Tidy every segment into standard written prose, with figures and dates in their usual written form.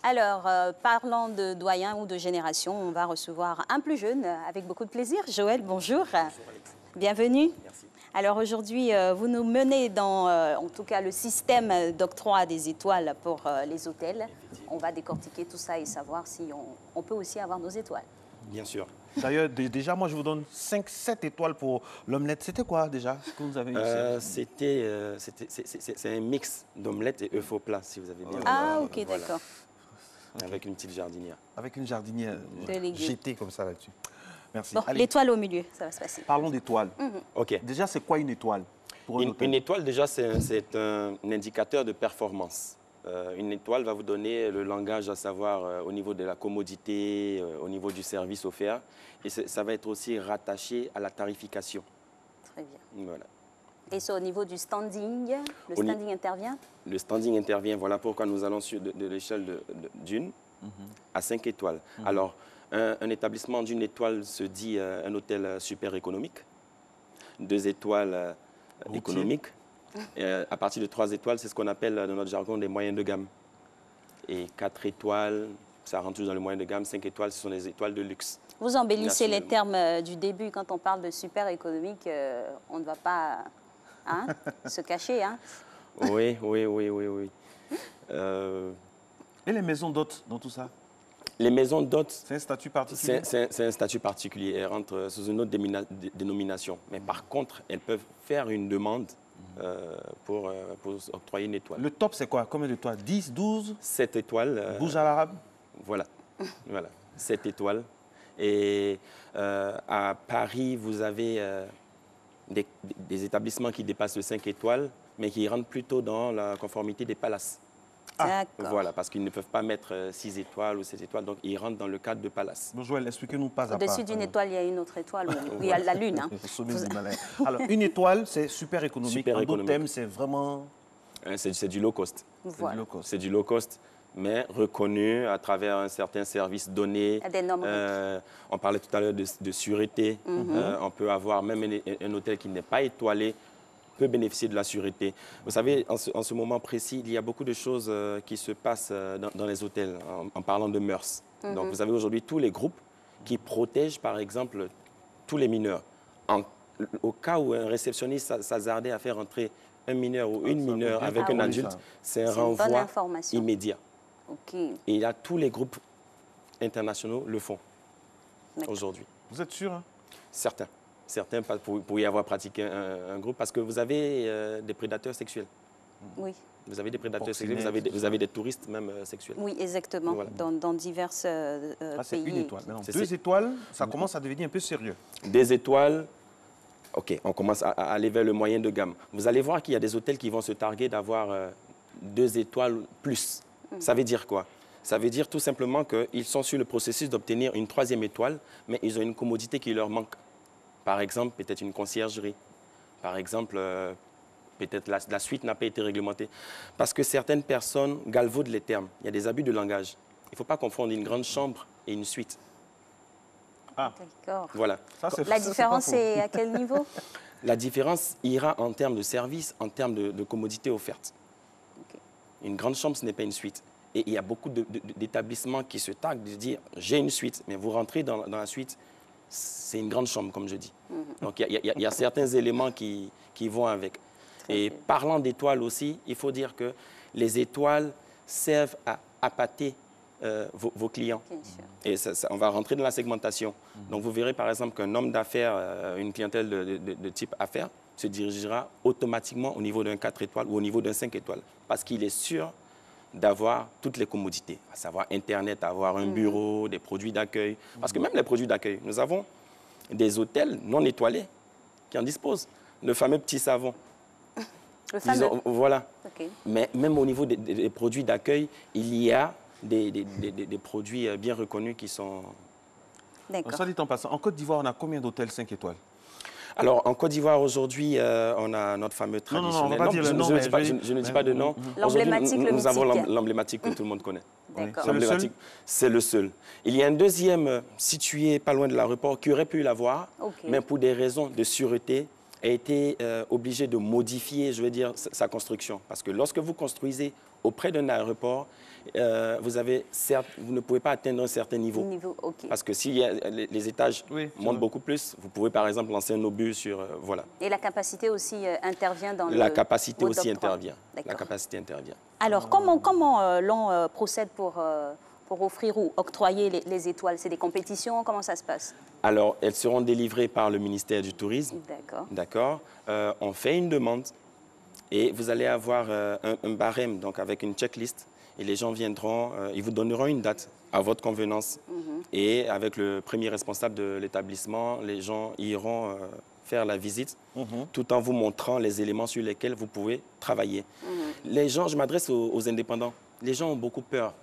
Alors, parlant de doyen ou de génération, on va recevoir un plus jeune avec beaucoup de plaisir. Joël, bonjour. Bonjour Alex. Bienvenue. Merci. Alors aujourd'hui, vous nous menez dans, en tout cas, le système d'octroi des étoiles pour les hôtels. On va décortiquer tout ça et savoir si on peut aussi avoir nos étoiles. Bien sûr. D'ailleurs, déjà, moi, je vous donne 5-7 étoiles pour l'omelette. C'était quoi, déjà, ce que vous avez eu C'est un mix d'omelette et œufs au plat, si vous avez bien. Ah, ok, voilà. d'accord. Avec une petite jardinière. Avec une jardinière jetée comme ça là-dessus. Merci. Bon, l'étoile au milieu, ça va se passer. Parlons d'étoiles. Ok. Déjà, c'est quoi une étoile pour une étoile, déjà, c'est un indicateur de performance. Une étoile va vous donner le langage à savoir au niveau de la commodité, au niveau du service offert. Et ça va être aussi rattaché à la tarification. Très bien. Voilà. Et c'est au niveau du standing, le standing intervient? Le standing intervient, voilà pourquoi nous allons sur de l'échelle d'une à 5 étoiles. Alors, un établissement d'une étoile se dit un hôtel super économique, 2 étoiles économiques. Et à partir de 3 étoiles, c'est ce qu'on appelle dans notre jargon des moyens de gamme. Et 4 étoiles, ça rentre toujours dans le moyen de gamme. 5 étoiles, ce sont des étoiles de luxe. Vous embellissez les termes du début. Quand on parle de super économique, on ne va pas se cacher. Hein? Oui. Et les maisons d'hôtes dans tout ça? Les maisons d'hôtes, c'est un statut particulier? C'est un statut particulier. Elles rentrent sous une autre dénomination. Mais par contre, elles peuvent faire une demande pour octroyer une étoile. Le top, c'est quoi? Combien d'étoiles? 10, 12? 7 étoiles. Burj Al Arab? Voilà. 7 étoiles. Et à Paris, vous avez des établissements qui dépassent les 5 étoiles, mais qui rentrent plutôt dans la conformité des palaces. Voilà, parce qu'ils ne peuvent pas mettre 6 étoiles ou 7 étoiles, donc ils rentrent dans le cadre de palace. Bonjour, expliquez-nous pas à part. Au-dessus d'une étoile, il y a une autre étoile, où il y a la lune. Hein. Alors, une étoile, c'est super économique. En d'autres termes, c'est vraiment... C'est du low cost. Voilà. C'est du low cost, mais reconnu à travers un certain service donné. Des normes. On parlait tout à l'heure de sûreté. On peut avoir même un hôtel qui n'est pas étoilé, peut bénéficier de la sûreté. Vous savez, en ce moment précis, il y a beaucoup de choses qui se passent dans les hôtels, en parlant de mœurs. Donc, vous avez aujourd'hui tous les groupes qui protègent, par exemple, tous les mineurs. Au cas où un réceptionniste s'hasardait à faire entrer un mineur ou une mineure avec un adulte, c'est un renvoi immédiat. Et là, tous les groupes internationaux le font aujourd'hui. Vous êtes sûr? Certains pour y avoir pratiqué un groupe, parce que vous avez des prédateurs sexuels. Oui. Vous avez des prédateurs sexuels, vous avez des touristes même sexuels. Oui, exactement, voilà. dans divers pays. C'est une étoile. 2 étoiles, ça commence à devenir un peu sérieux. 2 étoiles, ok, on commence à aller vers le moyen de gamme. Vous allez voir qu'il y a des hôtels qui vont se targuer d'avoir 2 étoiles plus. Ça veut dire quoi? Ça veut dire tout simplement qu'ils sont sur le processus d'obtenir une 3e étoile, mais ils ont une commodité qui leur manque. Par exemple, peut-être une conciergerie. Par exemple, peut-être la suite n'a pas été réglementée. Parce que certaines personnes galvaudent les termes. Il y a des abus de langage. Il ne faut pas confondre une grande chambre et une suite. D'accord. Voilà. La différence, c'est à quel niveau? La différence ira en termes de service, en termes de commodité offerte. Une grande chambre, ce n'est pas une suite. Et il y a beaucoup d'établissements qui se targuent de dire « j'ai une suite », mais vous rentrez dans la suite, c'est une grande chambre, comme je dis. Donc, il y a certains éléments qui vont avec. Et parlant d'étoiles aussi, il faut dire que les étoiles servent à appâter vos clients. Et on va rentrer dans la segmentation. Donc, vous verrez, par exemple, qu'un homme d'affaires, une clientèle de type affaires, se dirigera automatiquement au niveau d'un 4 étoiles ou au niveau d'un 5 étoiles. Parce qu'il est sûr d'avoir toutes les commodités, à savoir Internet, avoir un bureau, des produits d'accueil. Parce que même les produits d'accueil, nous avons des hôtels non étoilés qui en disposent. Le fameux petit savon. Le fameux. Voilà. Mais même au niveau des produits d'accueil, il y a des produits bien reconnus qui sont... D'accord. Soit dit en passant, en Côte d'Ivoire, on a combien d'hôtels 5 étoiles? Alors, en Côte d'Ivoire, aujourd'hui, on a notre fameux traditionnel. Non, je ne dis pas de nom. L'emblématique, le nous avons l'emblématique que tout le monde connaît. D'accord. C'est le seul. Il y a un deuxième situé pas loin de l'aéroport qui aurait pu l'avoir, mais pour des raisons de sûreté, a été obligé de modifier, je veux dire, sa construction. Parce que lorsque vous construisez auprès d'un aéroport, vous avez, certes, vous ne pouvez pas atteindre un certain niveau. Parce que si les étages montent beaucoup plus, vous pouvez par exemple lancer un obus sur... voilà. Et la capacité aussi intervient dans la capacité aussi intervient. La capacité intervient. Alors, comment l'on procède pour offrir ou octroyer les étoiles? C'est des compétitions? Comment ça se passe? Alors, elles seront délivrées par le ministère du Tourisme. D'accord. On fait une demande et vous allez avoir un barème, donc avec une checklist. Et les gens viendront, ils vous donneront une date à votre convenance. Et avec le premier responsable de l'établissement, les gens iront faire la visite tout en vous montrant les éléments sur lesquels vous pouvez travailler. Les gens, je m'adresse aux indépendants, les gens ont beaucoup peur.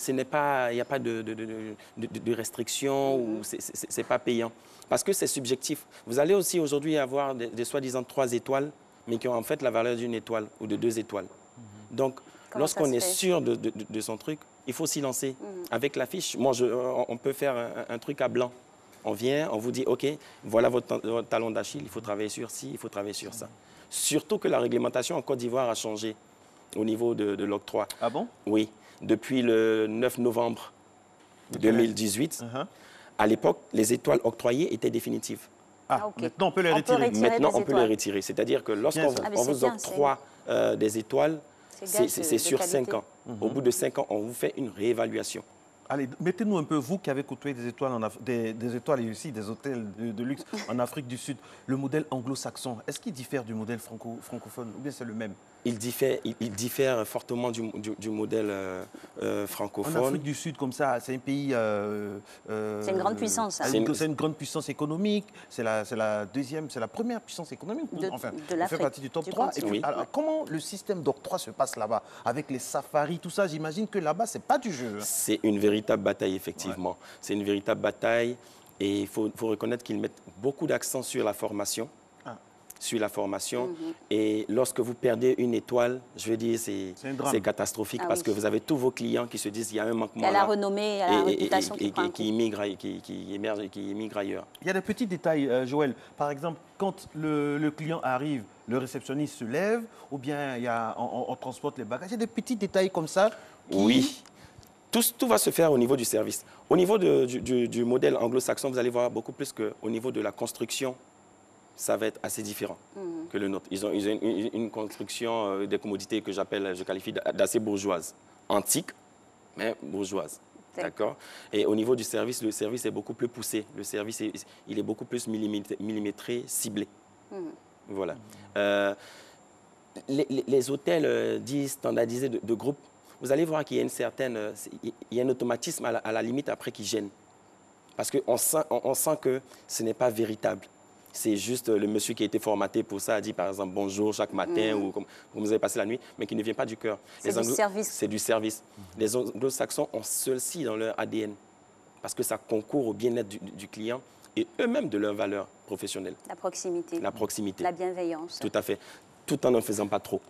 Il n'y a pas de restrictions ou c'est pas payant. Parce que c'est subjectif. Vous allez aussi aujourd'hui avoir des soi-disant 3 étoiles, mais qui ont en fait la valeur d'une étoile ou de 2 étoiles. Donc, lorsqu'on est sûr de son truc, il faut s'y lancer. Avec l'affiche, on peut faire un truc à blanc. On vient, on vous dit, OK, voilà votre talon d'Achille, il faut travailler sur ci, il faut travailler sur ça. Surtout que la réglementation en Côte d'Ivoire a changé au niveau de l'octroi. Ah bon? Oui. Depuis le 9 novembre 2018, à l'époque, les étoiles octroyées étaient définitives. Maintenant, on peut les retirer. Maintenant, on peut les retirer. C'est-à-dire que lorsqu'on vous octroie des étoiles, c'est sur 5 ans. Au bout de 5 ans, on vous fait une réévaluation. Allez, mettez-nous un peu, vous qui avez côtoyé des étoiles, des étoiles et aussi des hôtels de luxe en Afrique du Sud, le modèle anglo-saxon, est-ce qu'il diffère du modèle francophone ou bien c'est le même? Il diffère fortement du modèle francophone. En Afrique du Sud, comme ça, c'est un pays... c'est une grande puissance. C'est une grande puissance économique. C'est la première puissance économique. Enfin, on fait partie du top 3. Et puis, alors, comment le système d'octroi se passe là-bas? Avec les safaris, tout ça, j'imagine que là-bas, ce n'est pas du jeu. C'est une véritable bataille, effectivement. C'est une véritable bataille. Et il faut reconnaître qu'ils mettent beaucoup d'accent sur la formation. Et lorsque vous perdez une étoile, je veux dire, c'est catastrophique parce que vous avez tous vos clients qui se disent qu'il y a un manquement. Il y a la renommée, il y a la réputation qui émerge et qui émigre ailleurs. Il y a des petits détails, Joël. Par exemple, quand le client arrive, le réceptionniste se lève ou bien on transporte les bagages. Il y a des petits détails comme ça. Oui. Tout va se faire au niveau du service. Au niveau du modèle anglo-saxon, vous allez voir beaucoup plus qu'au niveau de la construction. Ça va être assez différent que le nôtre. Ils ont une construction des commodités que je qualifie d'assez bourgeoise. Antique, mais bourgeoise. D'accord. Et au niveau du service, le service est beaucoup plus poussé. Le service, il est beaucoup plus millimétré, ciblé. Voilà. Les hôtels dits standardisés de groupe, vous allez voir qu'il y a un automatisme à la limite après qui gêne. Parce qu'on sent que ce n'est pas véritable. C'est juste le monsieur qui a été formaté pour ça, a dit par exemple bonjour chaque matin ou comme vous avez passé la nuit, mais qui ne vient pas du cœur. C'est du service. C'est du service. Les anglo-saxons ont ceci dans leur ADN parce que ça concourt au bien-être du client et eux-mêmêmes de leurs valeurs professionnelles. La proximité. La proximité. La bienveillance. Tout à fait. Tout en ne faisant pas trop.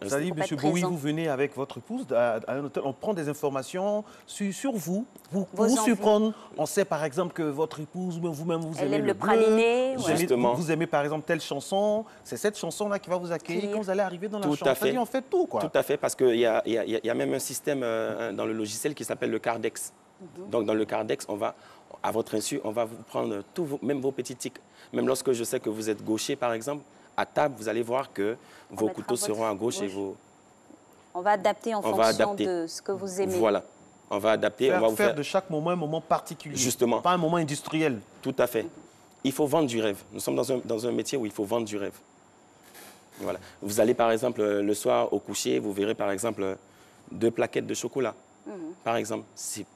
Ça dit, M. Bowie, vous venez avec votre épouse à un hôtel, on prend des informations sur vous, pour vous surprendre. On sait par exemple que votre épouse, vous-même, vous aimez le praliné. Justement. Vous aimez par exemple telle chanson. C'est cette chanson-là qui va vous accueillir quand vous allez arriver dans la chambre. Tout à fait. On fait tout, quoi. Tout à fait, parce qu'il y a même un système dans le logiciel qui s'appelle le Cardex. Donc, dans le Cardex, à votre insu, on va vous prendre même vos petits tics. Même lorsque je sais que vous êtes gaucher, par exemple, à table, vous allez voir que vos couteaux seront à gauche et vos... On va adapter en fonction de ce que vous aimez. Voilà. On va adapter. On va vous faire de chaque moment un moment particulier. Justement. Pas un moment industriel. Tout à fait. Il faut vendre du rêve. Nous sommes dans un métier où il faut vendre du rêve. Voilà. Vous allez, par exemple, le soir au coucher, vous verrez, par exemple, 2 plaquettes de chocolat. Par exemple, c'est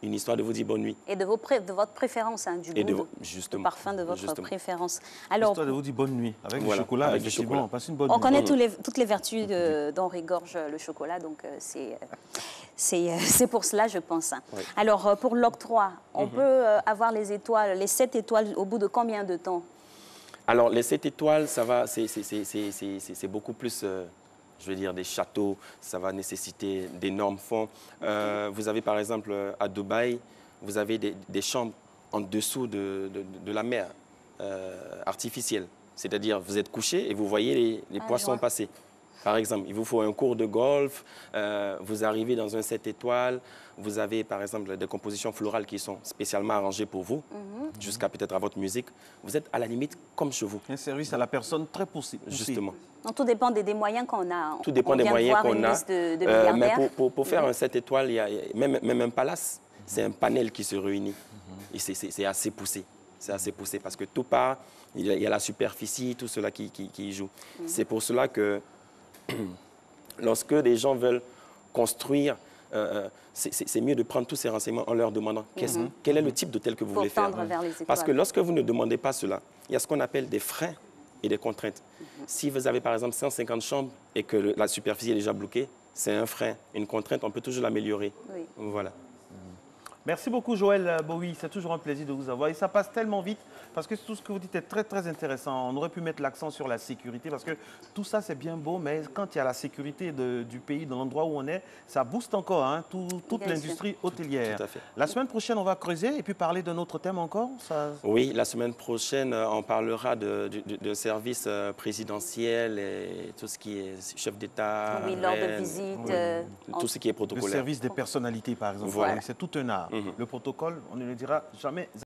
une histoire de vous dire bonne nuit. Et de votre préférence, du goût, justement, du parfum de votre préférence. Alors, histoire de vous dire bonne nuit. Avec du chocolat, avec effectivement, on passe une bonne nuit. On connaît toutes les vertus dont regorge le chocolat, donc c'est pour cela, je pense. Oui. Alors, pour l'octroi, on peut avoir les 7 étoiles, au bout de combien de temps? Alors, les 7 étoiles, ça va, c'est beaucoup plus... je veux dire, des châteaux, ça va nécessiter d'énormes fonds. Vous avez par exemple à Dubaï, vous avez des chambres en dessous de la mer artificielle. C'est-à-dire, vous êtes couché et vous voyez les poissons passer. Par exemple, il vous faut un cours de golf, vous arrivez dans un 7 étoiles, vous avez par exemple des compositions florales qui sont spécialement arrangées pour vous, jusqu'à peut-être à votre musique. Vous êtes à la limite comme chez vous. Un service à la personne très poussé. Justement. Donc, tout dépend des moyens qu'on a. Tout dépend des moyens qu'on a. Mais pour faire un 7 étoiles, il y a même un palace, c'est un panel qui se réunit. Et c'est assez poussé. C'est assez poussé parce que tout part, il y a la superficie, tout cela qui joue. C'est pour cela que lorsque des gens veulent construire, c'est mieux de prendre tous ces renseignements en leur demandant quel est le type d'hôtel que vous voulez faire. Parce que lorsque vous ne demandez pas cela, il y a ce qu'on appelle des freins et des contraintes. Si vous avez par exemple 150 chambres et que la superficie est déjà bloquée, c'est un frein, une contrainte, on peut toujours l'améliorer. Oui. Voilà. Merci beaucoup, Joël Bowie. C'est toujours un plaisir de vous avoir. Et ça passe tellement vite parce que tout ce que vous dites est très, très intéressant. On aurait pu mettre l'accent sur la sécurité parce que tout ça, c'est bien beau, mais quand il y a la sécurité du pays, dans l'endroit où on est, ça booste encore toute l'industrie hôtelière. Tout à fait. La semaine prochaine, on va creuser et puis parler d'un autre thème encore. Oui, la semaine prochaine, on parlera de services présidentiels et tout ce qui est chef d'État. Oui, lors de visites. Tout ce qui est protocolaire. Le service des personnalités, par exemple. Voilà. C'est tout un art. Le protocole, on ne le dira jamais.